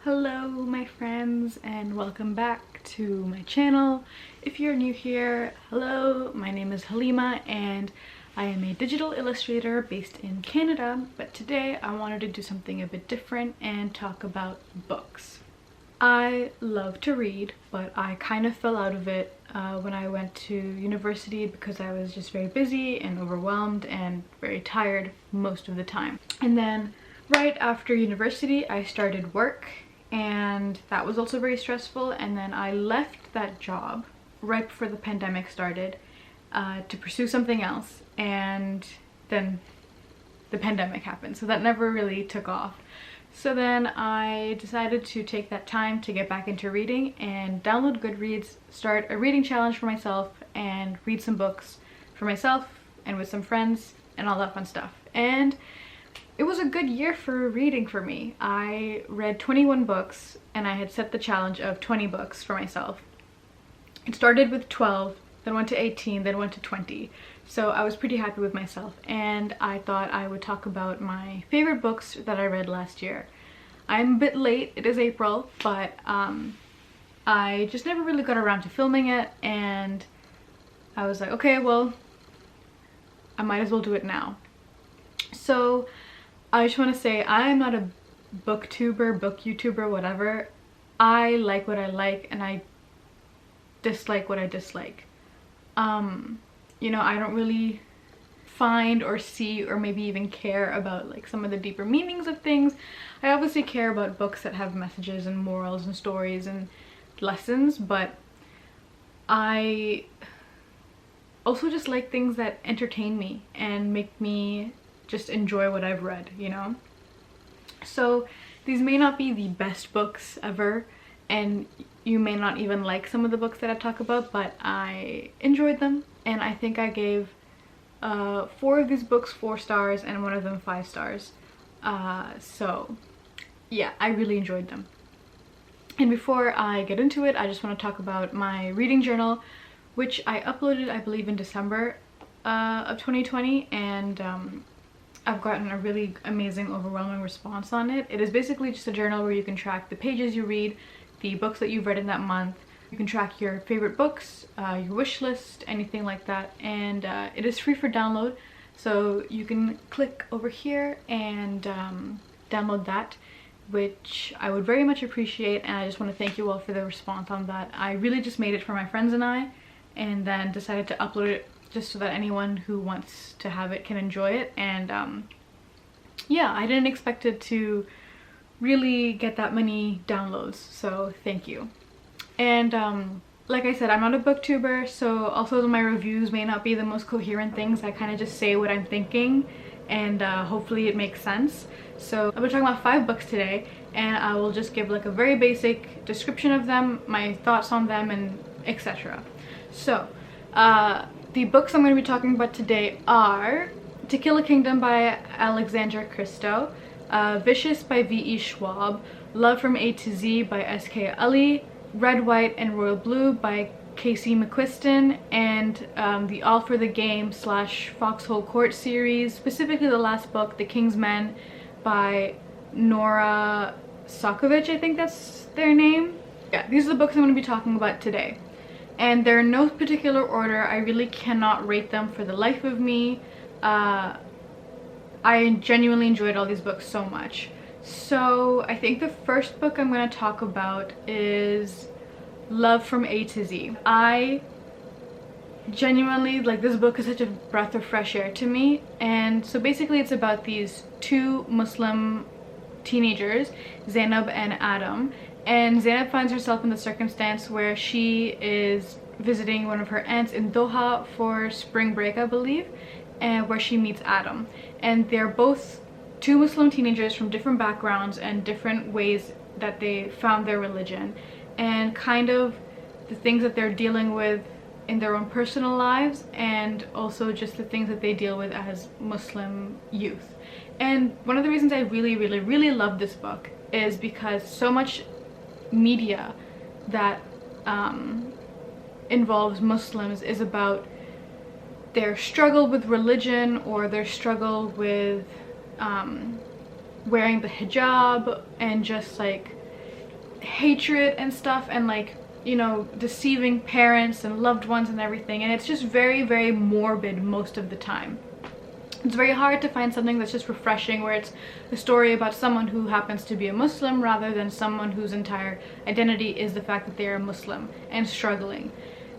Hello my friends and welcome back to my channel. If you're new here, hello, my name is Halima and I am a digital illustrator based in Canada, but today I wanted to do something a bit different and talk about books. I love to read, but I kind of fell out of it when I went to university because I was just very busy and overwhelmed and very tired most of the time. And then right after university I started work, and that was also very stressful, and then I left that job right before the pandemic started to pursue something else, and then the pandemic happened, so that never really took off. So then I decided to take that time to get back into reading and download Goodreads, start a reading challenge for myself, and read some books for myself and with some friends and all that fun stuff. And it was a good year for reading for me. I read 21 books and I had set the challenge of 20 books for myself. It started with 12, then went to 18, then went to 20. So I was pretty happy with myself, and I thought I would talk about my favorite books that I read last year. I'm a bit late, it is April, but I just never really got around to filming it, and I was like, okay, well, I might as well do it now. So I just want to say I'm not a booktuber, book YouTuber, whatever. I like what I like and I dislike what I dislike. You know, I don't really find or see or maybe even care about like some of the deeper meanings of things. I obviously care about books that have messages and morals and stories and lessons, but I also just like things that entertain me and make me just enjoy what I've read, you know? So these may not be the best books ever, and you may not even like some of the books that I talk about, but I enjoyed them, and I think I gave 4 of these books 4 stars and one of them 5 stars. So yeah, I really enjoyed them. And before I get into it, I just want to talk about my reading journal, which I uploaded, I believe, in December of 2020, and I've gotten a really amazing, overwhelming response on it. It is basically just a journal where you can track the pages you read, the books that you've read in that month. You can track your favorite books, your wish list, anything like that. And it is free for download, so you can click over here and download that, which I would very much appreciate. And I just want to thank you all for the response on that. I really just made it for my friends and I, and then decided to upload it just so that anyone who wants to have it can enjoy it. And yeah, I didn't expect it to really get that many downloads, so thank you. And like I said, I'm not a booktuber, so also my reviews may not be the most coherent things. I kind of just say what I'm thinking, and hopefully it makes sense. So I'll be talking about 5 books today, and I will just give like a very basic description of them, my thoughts on them, and etc. So the books I'm going to be talking about today are To Kill a Kingdom by Alexandra Christo, Vicious by V.E. Schwab, Love from A to Z by S.K. Ali, Red, White, and Royal Blue by Casey McQuiston, and the All for the Game / Foxhole Court series, specifically the last book, The King's Men by Nora Savakic, I think that's their name. Yeah, these are the books I'm going to be talking about today. And they're in no particular order. I really cannot rate them for the life of me. I genuinely enjoyed all these books so much. So I think the first book I'm going to talk about is Love from A to Z. I genuinely, like, this book is such a breath of fresh air to me. And so basically it's about these 2 Muslim teenagers, Zainab and Adam. And Zainab finds herself in the circumstance where she is visiting one of her aunts in Doha for spring break, I believe, and where she meets Adam. And they're both 2 Muslim teenagers from different backgrounds and different ways that they found their religion, and kind of the things that they're dealing with in their own personal lives, and also just the things that they deal with as Muslim youth. And one of the reasons I really love this book is because so much media that involves Muslims is about their struggle with religion, or their struggle with wearing the hijab, and just like hatred and stuff, and like, you know, deceiving parents and loved ones and everything, and it's just very, very morbid most of the time. It's very hard to find something that's just refreshing, where it's a story about someone who happens to be a Muslim rather than someone whose entire identity is the fact that they are a Muslim and struggling.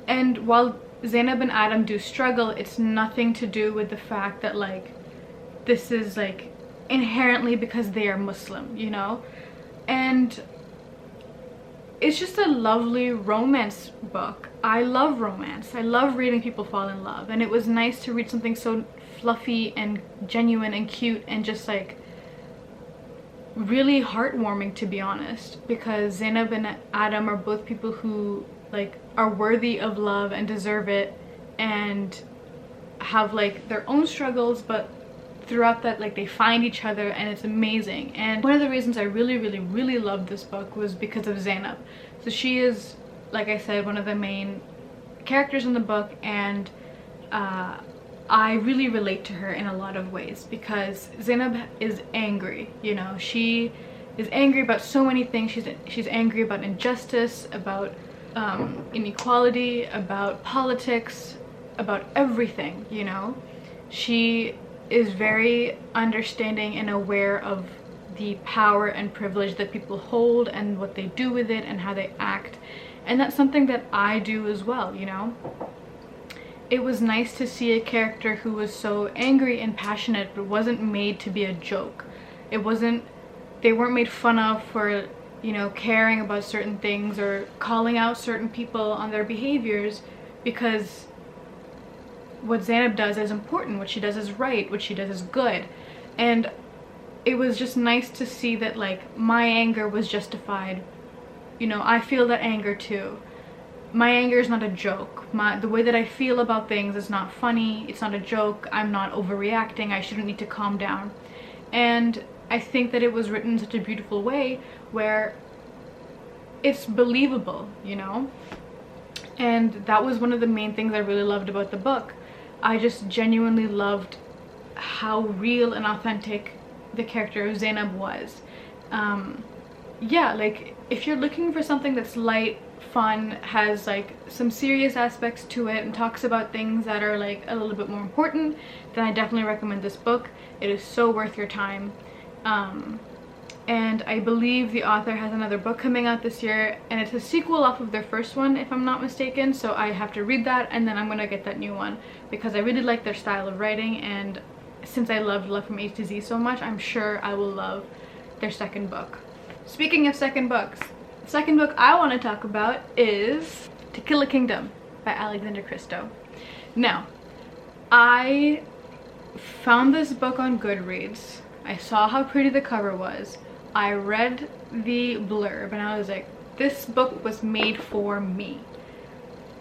And while Zainab and Adam do struggle, it's nothing to do with the fact that like this is like inherently because they are Muslim, you know? And it's just a lovely romance book. I love romance. I love reading people fall in love, and it was nice to read something so fluffy and genuine and cute and just like really heartwarming, to be honest, because Zainab and Adam are both people who like are worthy of love and deserve it, and have like their own struggles, but throughout that like they find each other, and it's amazing. And one of the reasons I really loved this book was because of Zainab. So she is, like I said, one of the main characters in the book, and I really relate to her in a lot of ways, because Zainab is angry, you know. She is angry about so many things. She's angry about injustice, about inequality, about politics, about everything, you know. She is very understanding and aware of the power and privilege that people hold and what they do with it and how they act, and that's something that I do as well, you know. It was nice to see a character who was so angry and passionate but wasn't made to be a joke. They weren't made fun of for, you know, caring about certain things or calling out certain people on their behaviors, because what Zainab does is important, what she does is right, what she does is good. And it was just nice to see that like my anger was justified. You know, I feel that anger too. My anger is not a joke. The way that I feel about things is not funny. It's not a joke. I'm not overreacting. I shouldn't need to calm down. And I think that it was written in such a beautiful way where it's believable, you know? And that was one of the main things I really loved about the book. I just genuinely loved how real and authentic the character of Zainab was. Yeah, like if you're looking for something that's light, fun, has like some serious aspects to it, and talks about things that are like a little bit more important, then I definitely recommend this book. It is so worth your time. And I believe the author has another book coming out this year, and it's a sequel off of their first one, if I'm not mistaken, so I have to read that and then I'm gonna get that new one, because I really like their style of writing, and since I loved Love from A to Z so much, I'm sure I will love their second book. Speaking of second books, the second book I want to talk about is To Kill a Kingdom by Alexandra Christo. Now, I found this book on Goodreads. I saw how pretty the cover was. I read the blurb and I was like, this book was made for me.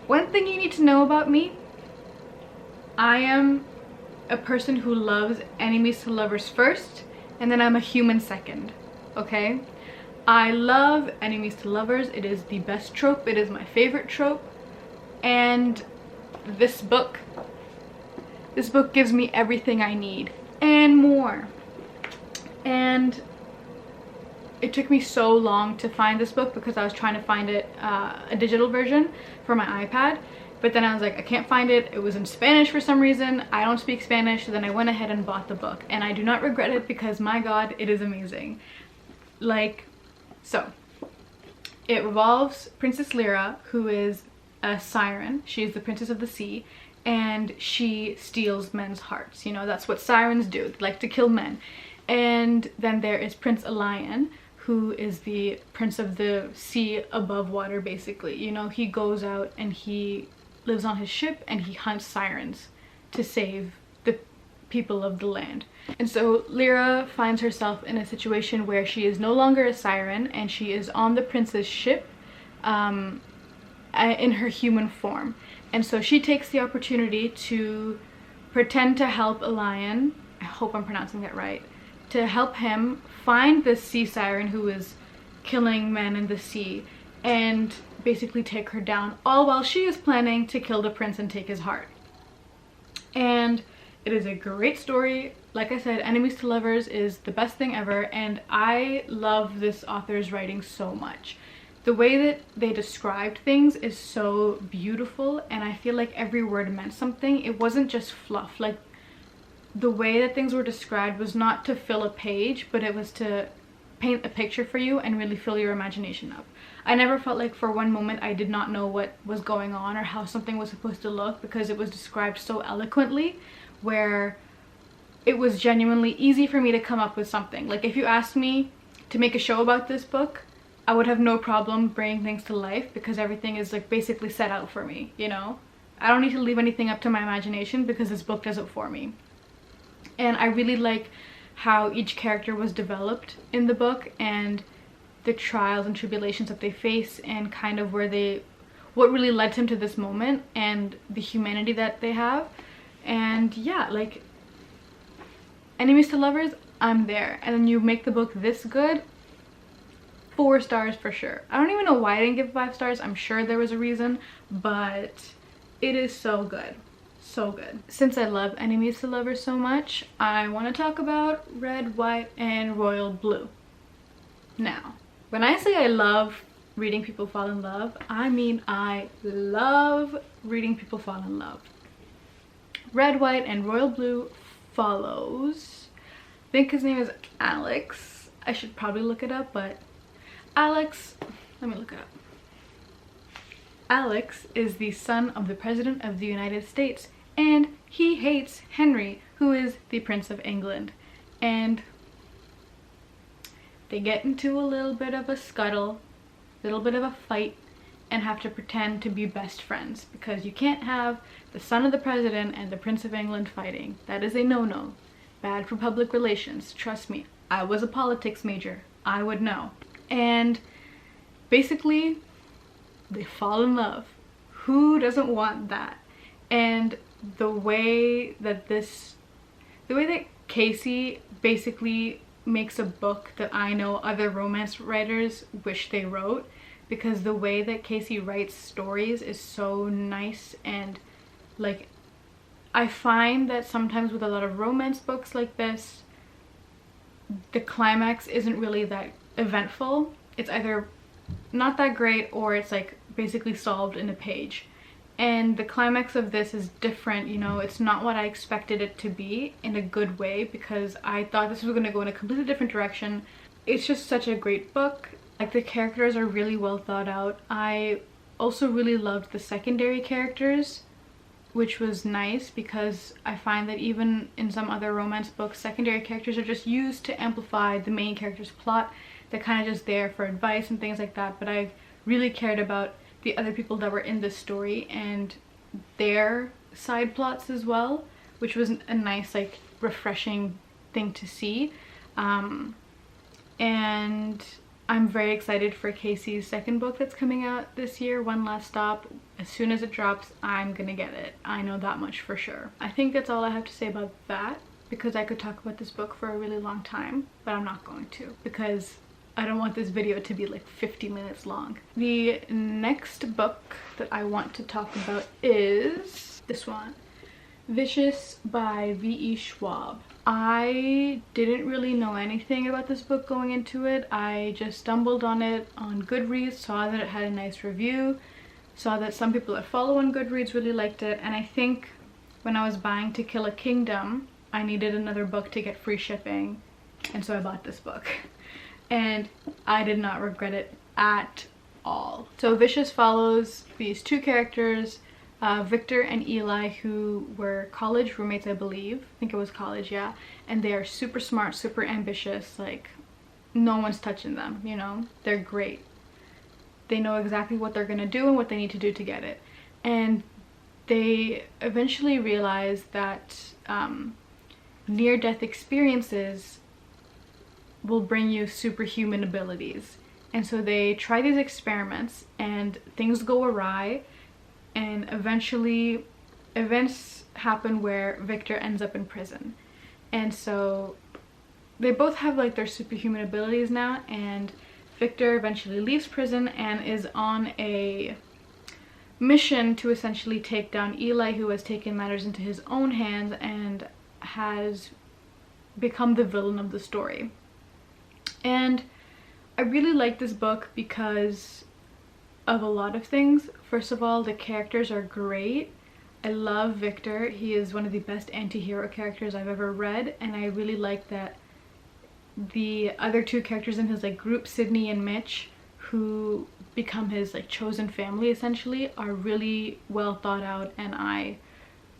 One thing you need to know about me, I am a person who loves enemies to lovers first, and then I'm a human second, okay? I love enemies to lovers. It is the best trope. It is my favorite trope. And this book gives me everything I need and more. And it took me so long to find this book because I was trying to find it a digital version for my iPad, but then I was like, I can't find it. It was in Spanish for some reason. I don't speak Spanish, so then I went ahead and bought the book, and I do not regret it because my god, it is amazing. Like, so it revolves Princess Lyra, who is a siren. She is the princess of the sea, and she steals men's hearts. You know, that's what sirens do. They like to kill men. And then there is Prince Elian, who is the prince of the sea above water, basically. You know, he goes out and he lives on his ship and he hunts sirens to save the people of the land. And so Lyra finds herself in a situation where she is no longer a siren and she is on the prince's ship in her human form. And so she takes the opportunity to pretend to help Elian, I hope I'm pronouncing that right, to help him find this sea siren who is killing men in the sea and basically take her down, all while she is planning to kill the prince and take his heart. And it is a great story. Like I said, enemies to lovers is the best thing ever, and I love this author's writing so much. the way that they described things is so beautiful, and I feel like every word meant something. It wasn't just fluff. Like, the way that things were described was not to fill a page, but it was to paint a picture for you and really fill your imagination up. I never felt like for one moment I did not know what was going on or how something was supposed to look, because it was described so eloquently, where it was genuinely easy for me to come up with something. Like, if you asked me to make a show about this book, I would have no problem bringing things to life, because everything is like basically set out for me, you know? I don't need to leave anything up to my imagination, because this book does it for me. And I really like how each character was developed in the book, and the trials and tribulations that they face, and kind of what really led them to this moment, and the humanity that they have. And yeah, like, enemies to lovers, I'm there. And then you make the book this good, 4 stars for sure. I don't even know why I didn't give 5 stars. I'm sure there was a reason, but it is so good. So good. Since I love enemies to lovers so much, I want to talk about Red, White, and Royal Blue. Now, when I say I love reading people fall in love, I mean I love reading people fall in love. Red, White, and Royal Blue follows, I think his name is Alex. I should probably look it up, but Alex, let me look it up. Alex is the son of the President of the United States, and he hates Henry, who is the Prince of England. And they get into a little bit of a scuttle, a little bit of a fight, and have to pretend to be best friends, because you can't have the son of the president and the Prince of England fighting. That is a no-no. Bad for public relations. Trust me, I was a politics major. I would know. And basically, they fall in love. Who doesn't want that? And the way that Casey basically makes a book that I know other romance writers wish they wrote, because the way that Casey writes stories is so nice. And like, I find that sometimes with a lot of romance books like this, the climax isn't really that eventful. It's either not that great, or it's like basically solved in a page. And the climax of this is different, you know. It's not what I expected it to be, in a good way, because I thought this was going to go in a completely different direction. It's just such a great book. Like, the characters are really well thought out. I also really loved the secondary characters, which was nice, because I find that even in some other romance books, secondary characters are just used to amplify the main character's plot. They're kind of just there for advice and things like that, but I really cared about the other people that were in this story and their side plots as well, which was a nice, like, refreshing thing to see. And I'm very excited for Casey's second book that's coming out this year, One Last Stop. As soon as it drops, I'm gonna get it. I know that much for sure. I think that's all I have to say about that, because I could talk about this book for a really long time, but I'm not going to, because I don't want this video to be like 50 minutes long. The next book that I want to talk about is this one, Vicious by V.E. Schwab. I didn't really know anything about this book going into it. I just stumbled on it on Goodreads, saw that it had a nice review, saw that some people that follow on Goodreads really liked it, and I think when I was buying To Kill a Kingdom, I needed another book to get free shipping, and so I bought this book. And I did not regret it at all. So Vicious follows these two characters, Victor and Eli, who were college roommates, I believe. I think it was college, yeah. And they are super smart, super ambitious. Like, no one's touching them, you know? They're great. They know exactly what they're gonna do and what they need to do to get it. And they eventually realize that near-death experiences will bring you superhuman abilities. And so they try these experiments and things go awry, and eventually events happen where Victor ends up in prison. And so they both have like their superhuman abilities now, and Victor eventually leaves prison and is on a mission to essentially take down Eli, who has taken matters into his own hands and has become the villain of the story. And I really like this book because of a lot of things. First of all, the characters are great. I love Victor. He is one of the best anti-hero characters I've ever read, and I really like that the other two characters in his like group, Sydney and Mitch, who become his like chosen family essentially, are really well thought out, and I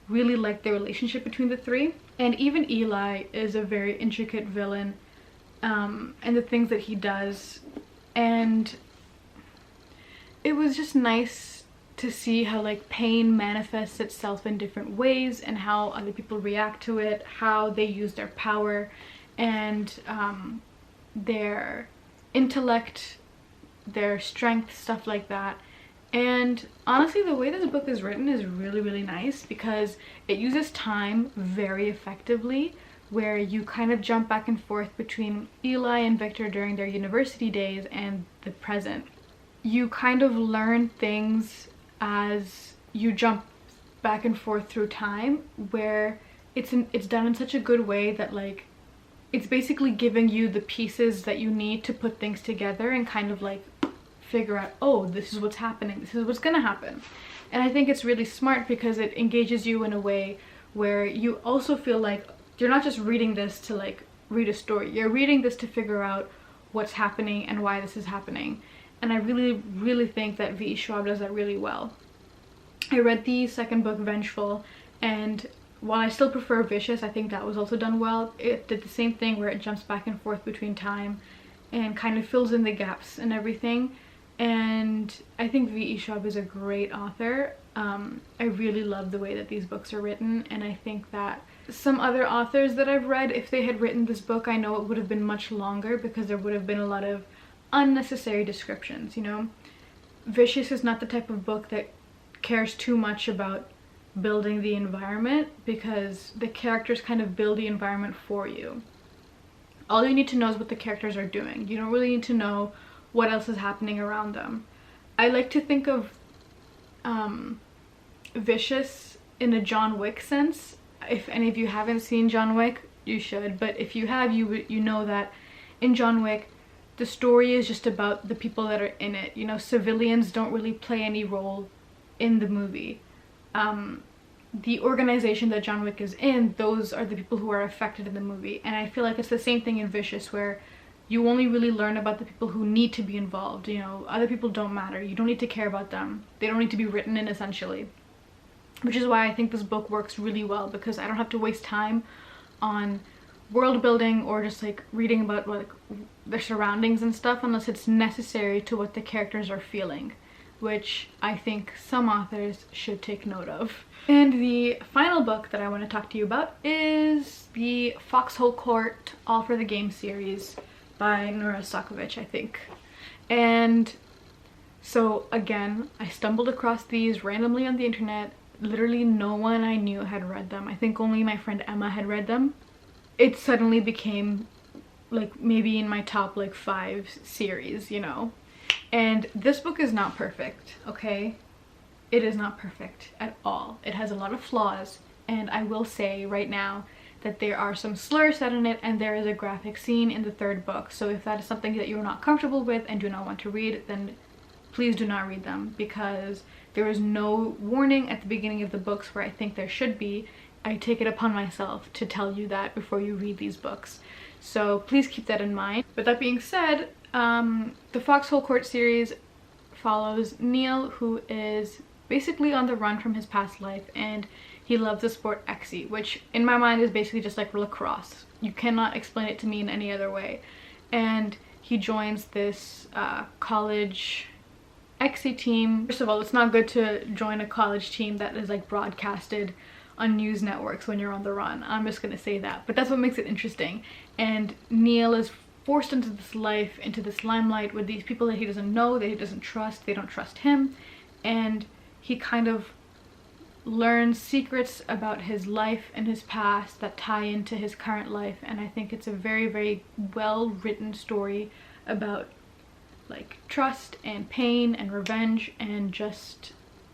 really like the relationship between the three. And even Eli is a very intricate villain, and the things that he does, and it was just nice to see how like pain manifests itself in different ways and how other people react to it, how they use their power and their intellect, their strength, stuff like that. And honestly, the way this book is written is really, really nice because it uses time very effectively, where you kind of jump back and forth between Eli and Victor during their university days and the present. You kind of learn things as you jump back and forth through time, where it's done in such a good way that like it's basically giving you the pieces that you need to put things together and kind of like figure out, oh, this is what's happening, this is what's gonna happen. And I think it's really smart because it engages you in a way where you also feel like you're not just reading this to like read a story, you're reading this to figure out what's happening and why this is happening. And I really, really think that V.E. Schwab does that really well. I read the second book, Vengeful, and while I still prefer Vicious, I think that was also done well. It did the same thing where it jumps back and forth between time and kind of fills in the gaps and everything. And I think V.E. Schwab is a great author. I really love the way that these books are written, and I think that some other authors that I've read, if they had written this book, I know it would have been much longer because there would have been a lot of unnecessary descriptions, you know? Vicious is not the type of book that cares too much about building the environment because the characters kind of build the environment for you. All you need to know is what the characters are doing. You don't really need to know what else is happening around them. I like to think of Vicious in a John Wick sense. If any of you haven't seen John Wick, you should, but if you have, you know that in John Wick the story is just about the people that are in it. You know, civilians don't really play any role in the movie. The organization that John Wick is in, those are the people who are affected in the movie. And I feel like it's the same thing in Vicious, where you only really learn about the people who need to be involved. You know, other people don't matter. You don't need to care about them. They don't need to be written in, essentially. Which is why I think this book works really well, because I don't have to waste time on world building or just like reading about like their surroundings and stuff unless it's necessary to what the characters are feeling, which I think some authors should take note of. And the final book that I want to talk to you about is the Foxhole Court All for the Game series by Nora, I think. And so again, I stumbled across these randomly on the internet. Literally no one I knew had read them. I think only my friend Emma had read them. It suddenly became like maybe in my top like 5 series, you know. And this book is not perfect, okay? It is not perfect at all. It has a lot of flaws, and I will say right now that there are some slurs said in it, and there is a graphic scene in the 3rd book. So if that is something that you're not comfortable with and do not want to read, then please do not read them, because there is no warning at the beginning of the books where I think there should be. I take it upon myself to tell you that before you read these books. So please keep that in mind. But that being said, the Foxhole Court series follows Neil, who is basically on the run from his past life, and he loves the sport Exy, which in my mind is basically just like lacrosse. You cannot explain it to me in any other way. And he joins this college Exy team. First of all, it's not good to join a college team that is like broadcasted on news networks when you're on the run. I'm just gonna say that, but that's what makes it interesting. And Neil is forced into this life, into this limelight with these people that he doesn't know, that he doesn't trust, they don't trust him, and he kind of learns secrets about his life and his past that tie into his current life. And I think it's a very, very well written story about like trust and pain and revenge, and just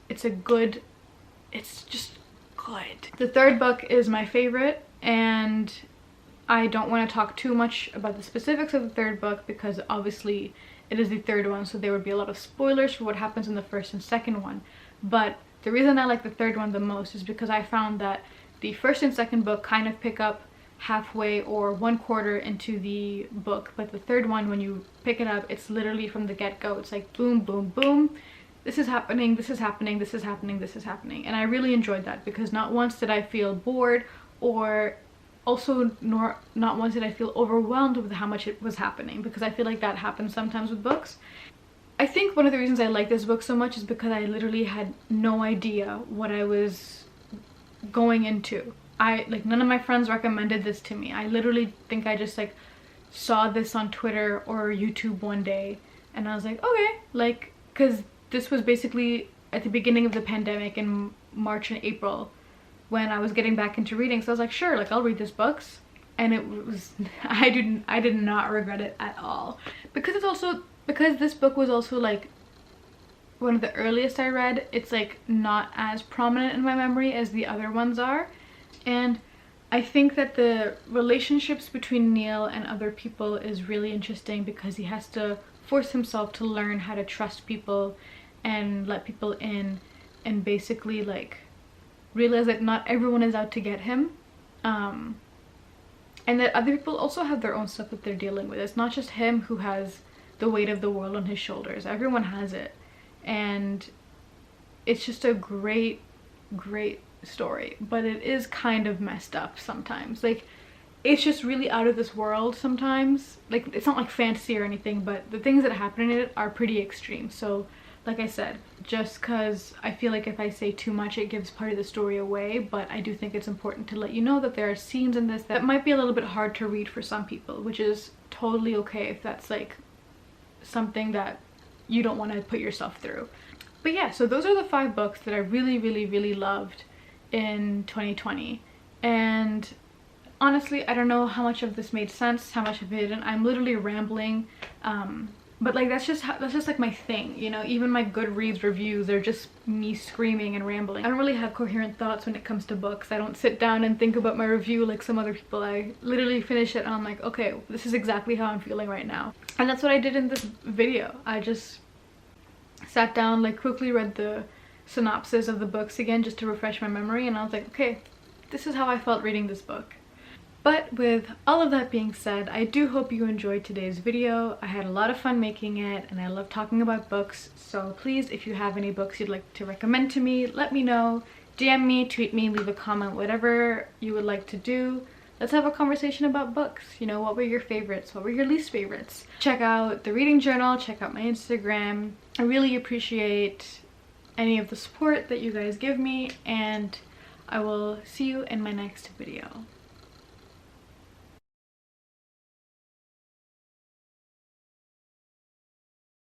it's just good. The 3rd book is my favorite, and I don't want to talk too much about the specifics of the third book because obviously it is the third one, so there would be a lot of spoilers for what happens in the first and second one. But the reason I like the third one the most is because I found that the first and second book kind of pick up halfway or 1/4 into the book, but the third one, when you pick it up, it's literally from the get-go. It's like boom, boom, boom. This is happening, this is happening, this is happening, this is happening. And I really enjoyed that because not once did I feel bored, or also not once did I feel overwhelmed with how much it was happening, because I feel like that happens sometimes with books. I think one of the reasons I like this book so much is because I literally had no idea what I was going into. None of my friends recommended this to me. I literally think I just like saw this on Twitter or YouTube one day and I was like, okay, like, because this was basically at the beginning of the pandemic in March and April when I was getting back into reading, so I was like, sure, like I'll read this books. And it was I did not regret it at all, because this book was also like one of the earliest I read. It's like not as prominent in my memory as the other ones are, and I think that the relationships between Neil and other people is really interesting because he has to force himself to learn how to trust people and let people in, and basically like realize that not everyone is out to get him, and that other people also have their own stuff that they're dealing with. It's not just him who has the weight of the world on his shoulders. Everyone has it, and it's just a great story, but it is kind of messed up sometimes. Like, it's just really out of this world sometimes. Like, it's not like fantasy or anything, but the things that happen in it are pretty extreme. So like I said, just because I feel like if I say too much it gives part of the story away, but I do think it's important to let you know that there are scenes in this that might be a little bit hard to read for some people, which is totally okay if that's like something that you don't want to put yourself through. But yeah, so those are the 5 books that I really loved in 2020. And honestly, I don't know how much of this made sense, how much of it didn't. I'm literally rambling, but like that's just like my thing, you know. Even my Goodreads reviews are just me screaming and rambling. I don't really have coherent thoughts when it comes to books. I don't sit down and think about my review like some other people. I literally finish it and I'm like, okay, this is exactly how I'm feeling right now. And that's what I did in this video. I just sat down, like quickly read the synopsis of the books again just to refresh my memory, and I was like, okay, this is how I felt reading this book. But with all of that being said, I do hope you enjoyed today's video. I had a lot of fun making it, and I love talking about books. So please, if you have any books you'd like to recommend to me, let me know. DM me, tweet me, leave a comment, whatever you would like to do. Let's have a conversation about books. You know, what were your favorites? What were your least favorites? Check out the reading journal, check out my Instagram. I really appreciate any of the support that you guys give me, and I will see you in my next video.